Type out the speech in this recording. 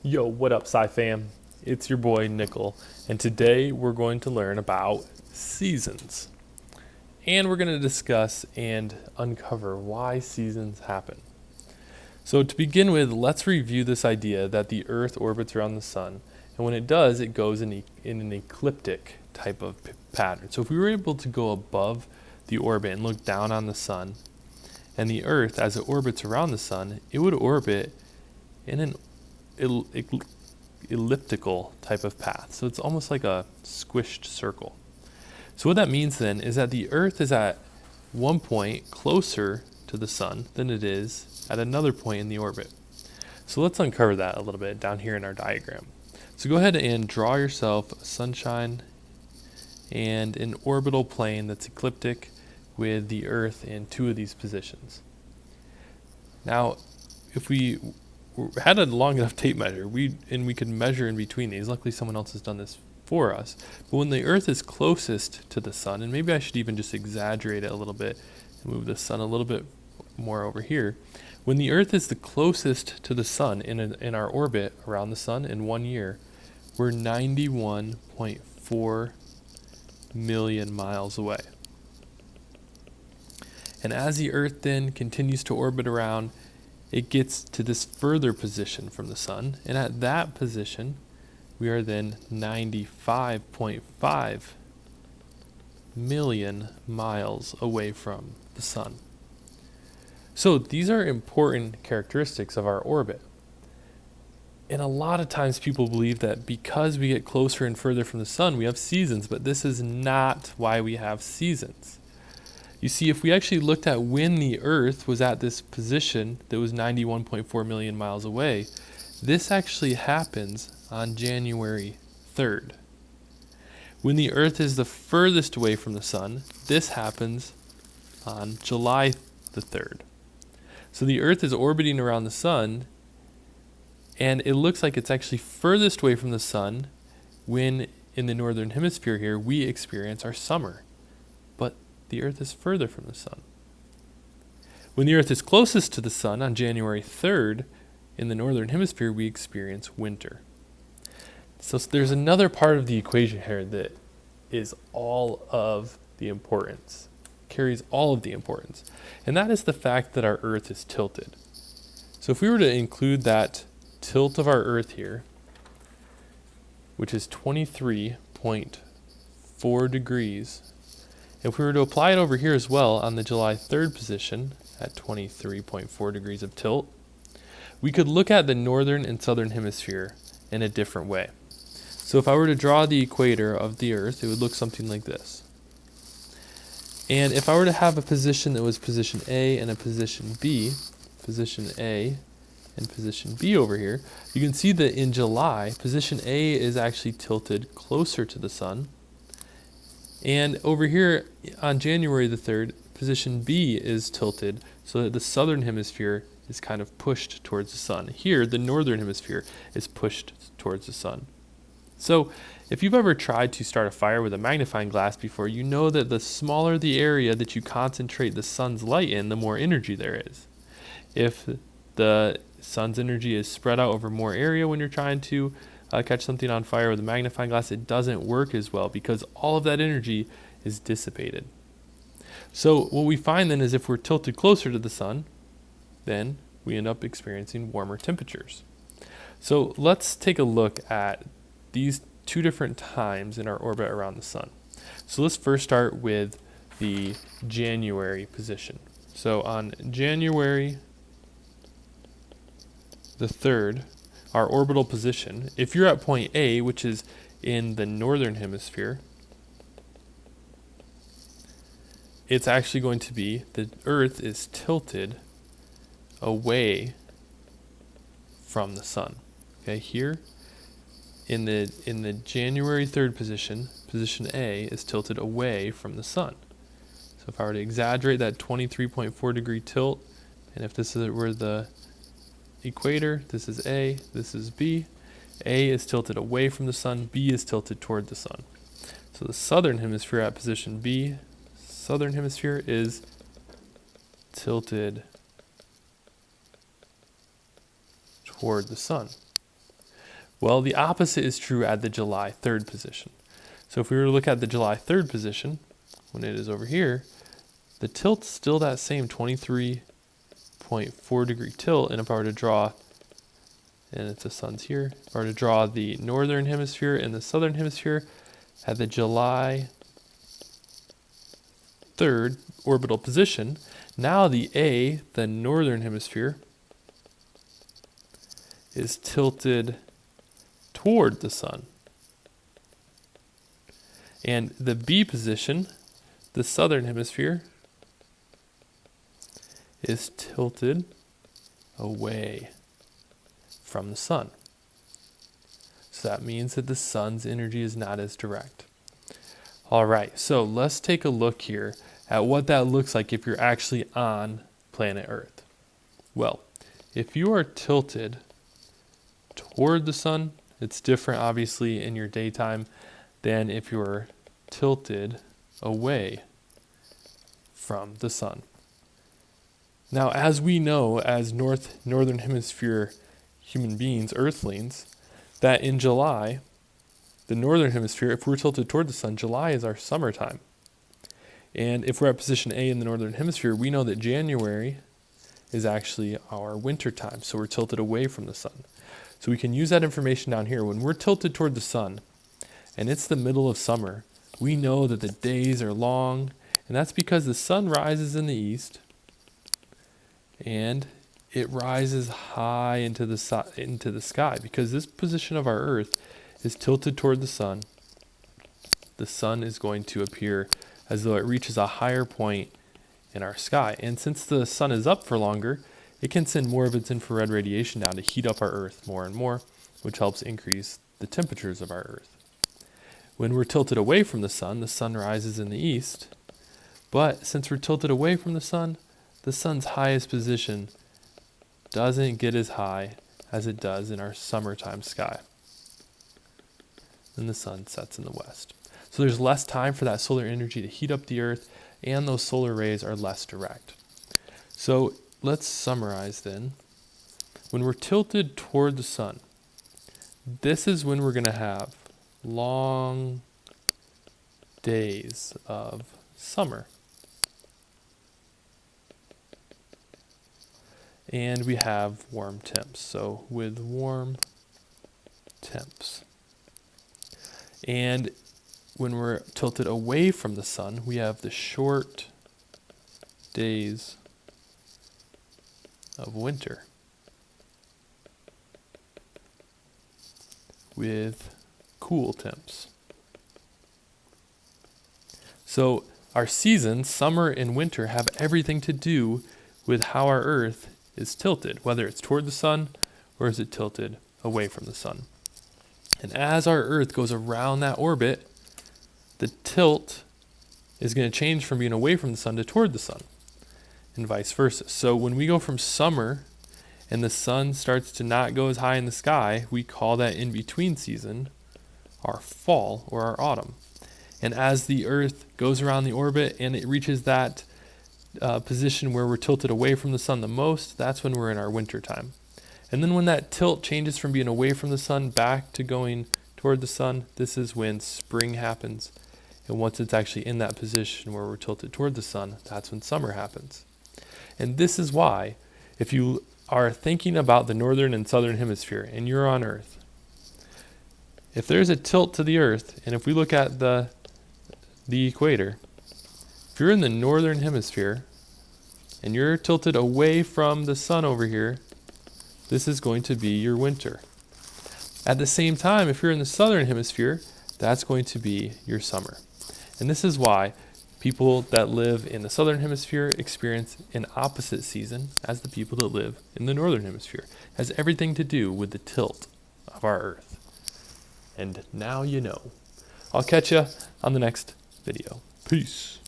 Yo, what up, Sci Fam? It's your boy Nickel, and today we're going to learn about seasons. And we're going to discuss and uncover why seasons happen. So, to begin with, let's review this idea that the Earth orbits around the Sun, and when it does, it goes in an ecliptic type of pattern. So, if we were able to go above the orbit and look down on the Sun, and the Earth, as it orbits around the Sun, it would orbit in an elliptical type of path. So it's almost like a squished circle. So what that means then is that the Earth is at one point closer to the Sun than it is at another point in the orbit. So let's uncover that a little bit down here in our diagram. So go ahead and draw yourself sunshine and an orbital plane that's ecliptic with the Earth in two of these positions. Now, if we had a long enough tape measure, we could measure in between these. Luckily, someone else has done this for us. But when the Earth is closest to the Sun, and maybe I should even just exaggerate it a little bit and move the Sun a little bit more over here. When the Earth is the closest to the Sun in our orbit around the Sun in 1 year, we're 91.4 million miles away. And as the Earth then continues to orbit around, it gets to this further position from the Sun, and at that position, we are then 95.5 million miles away from the Sun. So these are important characteristics of our orbit. And a lot of times people believe that because we get closer and further from the Sun, we have seasons, but this is not why we have seasons. You see, if we actually looked at when the Earth was at this position that was 91.4 million miles away, this actually happens on January 3rd. When the Earth is the furthest away from the Sun, this happens on July the 3rd. So the Earth is orbiting around the Sun, and it looks like it's actually furthest away from the Sun when, in the northern hemisphere here, we experience our summer. But the Earth is further from the Sun. When the Earth is closest to the Sun on January 3rd, in the northern hemisphere, we experience winter. So there's another part of the equation here that is all of the importance, carries all of the importance, and that is the fact that our Earth is tilted. So if we were to include that tilt of our Earth here, which is 23.4 degrees, if we were to apply it over here as well on the July 3rd position at 23.4 degrees of tilt, we could look at the northern and southern hemisphere in a different way. So if I were to draw the equator of the Earth, it would look something like this. And if I were to have a position that was position A and a position B, position A and position B over here, you can see that in July, position A is actually tilted closer to the Sun. And over here on January the 3rd, position B is tilted so that the southern hemisphere is kind of pushed towards the Sun. Here, the northern hemisphere is pushed towards the Sun. So if you've ever tried to start a fire with a magnifying glass before, you know that the smaller the area that you concentrate the Sun's light in, the more energy there is. If the Sun's energy is spread out over more area when you're trying to catch something on fire with a magnifying glass, it doesn't work as well because all of that energy is dissipated. So what we find then is if we're tilted closer to the Sun, then we end up experiencing warmer temperatures. So let's take a look at these two different times in our orbit around the Sun. So let's first start with the January position. So on January the 3rd, our orbital position, if you're at point A, which is in the northern hemisphere, it's actually going to be the Earth is tilted away from the Sun. Okay, here in the January 3rd position, position A is tilted away from the Sun. So if I were to exaggerate that 23.4 degree tilt, and if this were the equator, this is A, this is B. A is tilted away from the Sun, B is tilted toward the Sun. So the southern hemisphere at position B, southern hemisphere is tilted toward the Sun. Well, the opposite is true at the July 3rd position. So if we were to look at the July 3rd position, when it is over here, the tilt's still that same 23.4 degree tilt. And if I were to draw, and it's the sun's here, if I were to draw the northern hemisphere and the southern hemisphere at the July 3rd orbital position, now the northern hemisphere, is tilted toward the sun. And the B position, the southern hemisphere, is tilted away from the sun. So that means that the sun's energy is not as direct. All right, so let's take a look here at what that looks like if you're actually on planet Earth. Well, if you are tilted toward the sun, it's different obviously in your daytime than if you're tilted away from the sun. Now, as we know, as northern hemisphere human beings, earthlings, that in July, the northern hemisphere, if we're tilted toward the sun, July is our summertime. And if we're at position A in the northern hemisphere, we know that January is actually our winter time. So we're tilted away from the sun. So we can use that information down here. When we're tilted toward the sun and it's the middle of summer, we know that the days are long, and that's because the sun rises in the east and it rises high into the sky. Because this position of our Earth is tilted toward the sun is going to appear as though it reaches a higher point in our sky. And since the sun is up for longer, it can send more of its infrared radiation down to heat up our Earth more and more, which helps increase the temperatures of our Earth. When we're tilted away from the sun rises in the east, but since we're tilted away from the sun's highest position doesn't get as high as it does in our summertime sky. Then the sun sets in the west. So there's less time for that solar energy to heat up the Earth, and those solar rays are less direct. So let's summarize then. When we're tilted toward the sun, this is when we're going to have long days of summer. And we have warm temps. So with warm temps. And when we're tilted away from the sun, we have the short days of winter with cool temps. So our seasons, summer and winter, have everything to do with how our Earth is tilted, whether it's toward the sun or is it tilted away from the sun. And as our Earth goes around that orbit, the tilt is going to change from being away from the sun to toward the sun, and vice versa. So when we go from summer and the sun starts to not go as high in the sky, we call that in-between season our fall or our autumn. And as the Earth goes around the orbit and it reaches that position where we're tilted away from the sun the most, that's when we're in our winter time. And then when that tilt changes from being away from the sun back to going toward the sun, this is when spring happens. And once it's actually in that position where we're tilted toward the sun, that's when summer happens. And this is why, if you are thinking about the northern and southern hemisphere and you're on Earth, if there's a tilt to the Earth, and if we look at the equator, if you're in the northern hemisphere and you're tilted away from the sun over here, this is going to be your winter. At the same time, if you're in the southern hemisphere, that's going to be your summer. And this is why people that live in the southern hemisphere experience an opposite season as the people that live in the northern hemisphere. It has everything to do with the tilt of our Earth. And now you know. I'll catch you on the next video. Peace.